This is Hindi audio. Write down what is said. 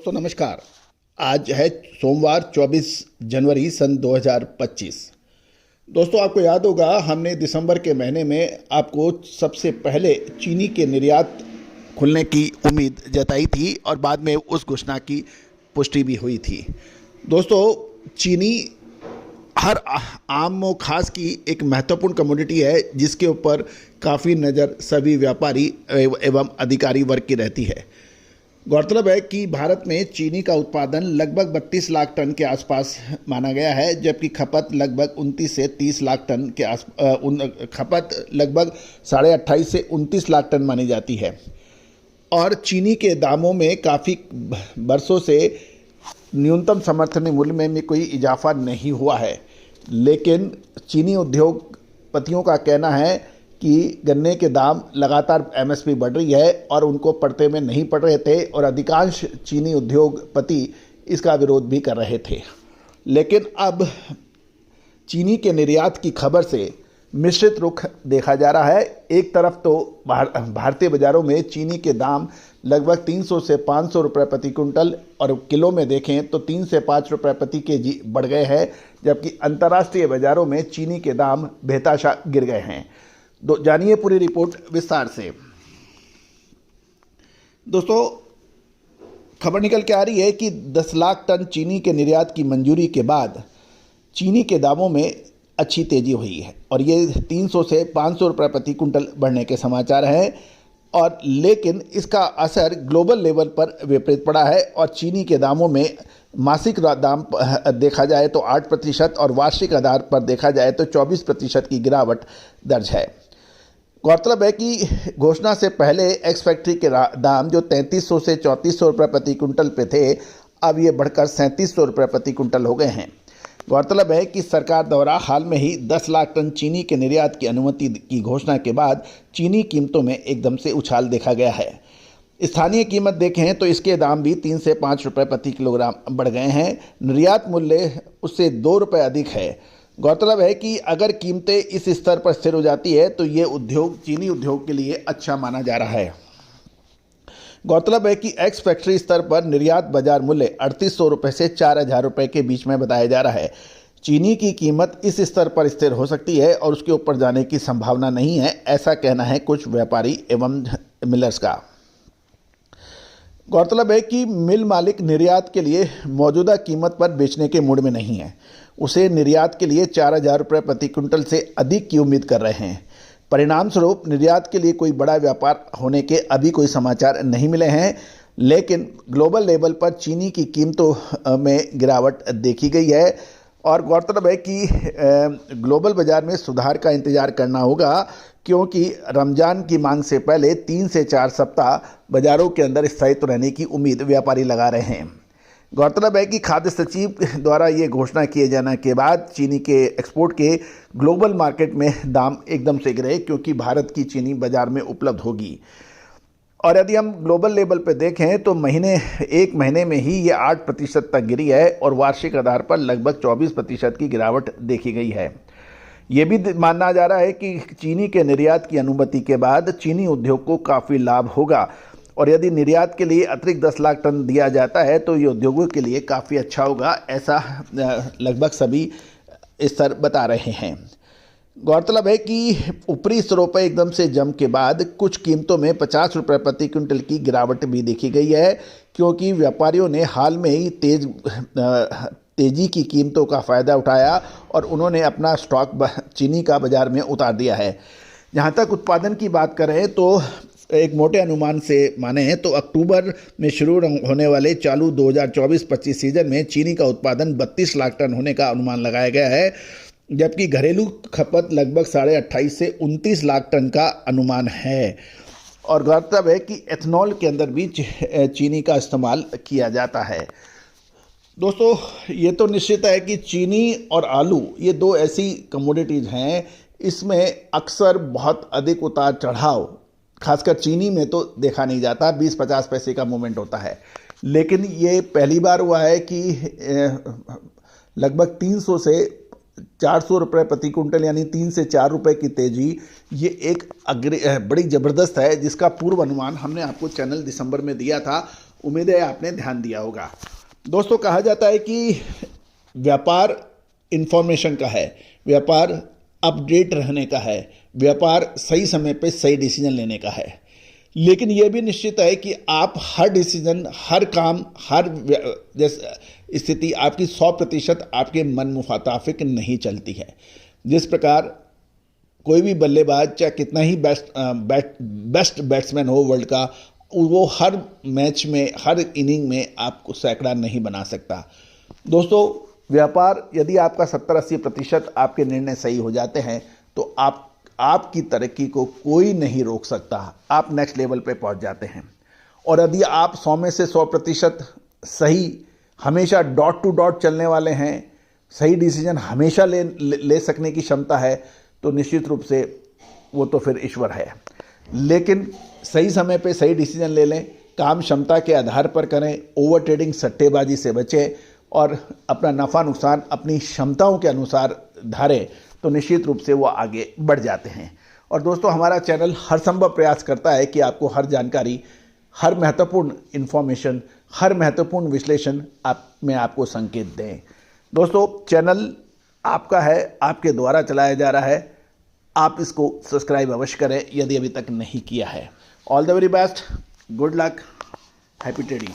दोस्तों नमस्कार। आज है सोमवार 24 जनवरी सन 2025। दोस्तों आपको याद होगा हमने दिसंबर के महीने में आपको सबसे पहले चीनी के निर्यात खुलने की उम्मीद जताई थी और बाद में उस घोषणा की पुष्टि भी हुई थी। दोस्तों चीनी हर आम व खास की एक महत्वपूर्ण कमोडिटी है जिसके ऊपर काफ़ी नज़र सभी व्यापारी एवं अधिकारी वर्ग की रहती है। गौरतलब है कि भारत में चीनी का उत्पादन लगभग 32 लाख टन के आसपास माना गया है, जबकि खपत लगभग 29 से 30 लाख टन के खपत लगभग 28.5 से 29 लाख टन मानी जाती है। और चीनी के दामों में काफ़ी बरसों से न्यूनतम समर्थन मूल्य में कोई इजाफा नहीं हुआ है, लेकिन चीनी उद्योगपतियों का कहना है कि गन्ने के दाम लगातार एमएसपी बढ़ रही है और उनको पड़ते में नहीं पड़ रहे थे और अधिकांश चीनी उद्योगपति इसका विरोध भी कर रहे थे। लेकिन अब चीनी के निर्यात की खबर से मिश्रित रुख देखा जा रहा है। एक तरफ तो भारतीय बाज़ारों में चीनी के दाम लगभग 300 से 500 रुपये प्रति कुंटल और किलो में देखें तो 3 से 5 रुपये प्रति केजी बढ़ गए हैं, जबकि अंतर्राष्ट्रीय बाज़ारों में चीनी के दाम बेतहाशा गिर गए हैं। जानिए पूरी रिपोर्ट विस्तार से। दोस्तों खबर निकल के आ रही है कि 10 लाख टन चीनी के निर्यात की मंजूरी के बाद चीनी के दामों में अच्छी तेजी हुई है और ये 300 से 500 रुपये प्रति कुंटल बढ़ने के समाचार हैं। और लेकिन इसका असर ग्लोबल लेवल पर विपरीत पड़ा है और चीनी के दामों में मासिक दाम देखा जाए तो 8% और वार्षिक आधार पर देखा जाए तो 24% की गिरावट दर्ज है। गौरतलब है कि घोषणा से पहले एक्स फैक्ट्री के दाम जो 3300 से 3400 रुपये प्रति कुंटल पे थे, अब ये बढ़कर 3700 रुपये प्रति कुंटल हो गए हैं। गौरतलब है कि सरकार द्वारा हाल में ही 10 लाख टन चीनी के निर्यात की अनुमति की घोषणा के बाद चीनी कीमतों में एकदम से उछाल देखा गया है। स्थानीय कीमत देखें तो इसके दाम भी 3 से 5 रुपये प्रति किलोग्राम बढ़ गए हैं। निर्यात मूल्य उससे 2 रुपये अधिक है। गौरतलब है कि अगर कीमतें इस स्तर पर स्थिर हो जाती है तो ये उद्योग चीनी उद्योग के लिए अच्छा माना जा रहा है। गौरतलब है कि एक्स फैक्ट्री स्तर पर निर्यात बाजार मूल्य 3800 रुपये से 4000 रुपये के बीच में बताया जा रहा है। चीनी की कीमत इस स्तर पर स्थिर हो सकती है और उसके ऊपर जाने की संभावना नहीं है, ऐसा कहना है कुछ व्यापारी एवं मिलर्स का। गौरतलब है कि मिल मालिक निर्यात के लिए मौजूदा कीमत पर बेचने के मूड में नहीं है। उसे निर्यात के लिए 4000 रुपये प्रति कुंटल से अधिक की उम्मीद कर रहे हैं। परिणाम स्वरूप निर्यात के लिए कोई बड़ा व्यापार होने के अभी कोई समाचार नहीं मिले हैं, लेकिन ग्लोबल लेवल पर चीनी की कीमतों में गिरावट देखी गई है। और गौरतलब है कि ग्लोबल बाज़ार में सुधार का इंतज़ार करना होगा, क्योंकि रमज़ान की मांग से पहले 3 से 4 सप्ताह बाज़ारों के अंदर स्थायित्व रहने की उम्मीद व्यापारी लगा रहे हैं। गौरतलब है कि खाद्य सचिव द्वारा ये घोषणा किए जाने के बाद चीनी के एक्सपोर्ट के ग्लोबल मार्केट में दाम एकदम से गिरे, क्योंकि भारत की चीनी बाज़ार में उपलब्ध होगी। और यदि हम ग्लोबल लेवल पर देखें तो एक महीने में ही ये 8% तक गिरी है और वार्षिक आधार पर लगभग 24% की गिरावट देखी गई है। ये भी माना जा रहा है कि चीनी के निर्यात की अनुमति के बाद चीनी उद्योग को काफ़ी लाभ होगा और यदि निर्यात के लिए अतिरिक्त 10 लाख टन दिया जाता है तो ये उद्योगों के लिए काफ़ी अच्छा होगा, ऐसा लगभग सभी स्तर बता रहे हैं। गौरतलब है कि ऊपरी स्तरों पर एकदम से जंप के बाद कुछ कीमतों में 50 रुपये प्रति क्विंटल की गिरावट भी देखी गई है, क्योंकि व्यापारियों ने हाल में ही तेजी की कीमतों का फ़ायदा उठाया और उन्होंने अपना स्टॉक चीनी का बाज़ार में उतार दिया है। जहाँ तक उत्पादन की बात करें तो एक मोटे अनुमान से माने हैं तो अक्टूबर में शुरू होने वाले चालू 2024-25 सीजन में चीनी का उत्पादन 32 लाख टन होने का अनुमान लगाया गया है, जबकि घरेलू खपत लगभग 28.5 से 29 लाख टन का अनुमान है। और गौरतलब है कि एथनॉल के अंदर भी चीनी का इस्तेमाल किया जाता है। दोस्तों ये तो निश्चित है कि चीनी और आलू ये दो ऐसी कमोडिटीज़ हैं, इसमें अक्सर बहुत अधिक उतार चढ़ाव खासकर चीनी में तो देखा नहीं जाता, 20-50 पैसे का मूवमेंट होता है। लेकिन ये पहली बार हुआ है कि लगभग 300 से 400 रुपये प्रति कुंटल यानी 3 से 4 रुपये की तेज़ी, ये एक बड़ी ज़बरदस्त है, जिसका पूर्व अनुमान हमने आपको चैनल दिसंबर में दिया था उम्मीद है आपने ध्यान दिया होगा। दोस्तों, कहा जाता है कि व्यापार इंफॉर्मेशन का है, व्यापार अपडेट रहने का है, व्यापार सही समय पे सही डिसीजन लेने का है। लेकिन यह भी निश्चित है कि आप हर डिसीजन, हर काम, हर स्थिति आपकी 100% आपके मन मुताबिक नहीं चलती है। जिस प्रकार कोई भी बल्लेबाज चाहे कितना ही बेस्ट बैट्समैन हो वर्ल्ड का, वो हर मैच में, हर इनिंग में आपको सैकड़ा नहीं बना सकता। दोस्तों, व्यापार यदि आपका 70-80% आपके निर्णय सही हो जाते हैं तो आपकी तरक्की को कोई नहीं रोक सकता, आप नेक्स्ट लेवल पे पहुंच जाते हैं। और यदि आप 100 में से 100% सही, हमेशा डॉट टू डॉट चलने वाले हैं, सही डिसीजन हमेशा ले सकने की क्षमता है, तो निश्चित रूप से वो तो फिर ईश्वर है। लेकिन सही समय पे सही डिसीजन ले लें, काम क्षमता के आधार पर करें, ओवर ट्रेडिंग, सट्टेबाजी से बचें और अपना नफ़ा नुकसान अपनी क्षमताओं के अनुसार धारें, तो निश्चित रूप से वो आगे बढ़ जाते हैं। और दोस्तों, हमारा चैनल हर संभव प्रयास करता है कि आपको हर जानकारी, हर महत्वपूर्ण इन्फॉर्मेशन, हर महत्वपूर्ण विश्लेषण में आपको संकेत दें। दोस्तों, चैनल आपका है, आपके द्वारा चलाया जा रहा है, आप इसको सब्सक्राइब अवश्य करें यदि अभी तक नहीं किया है। All the very best, good luck, happy trading.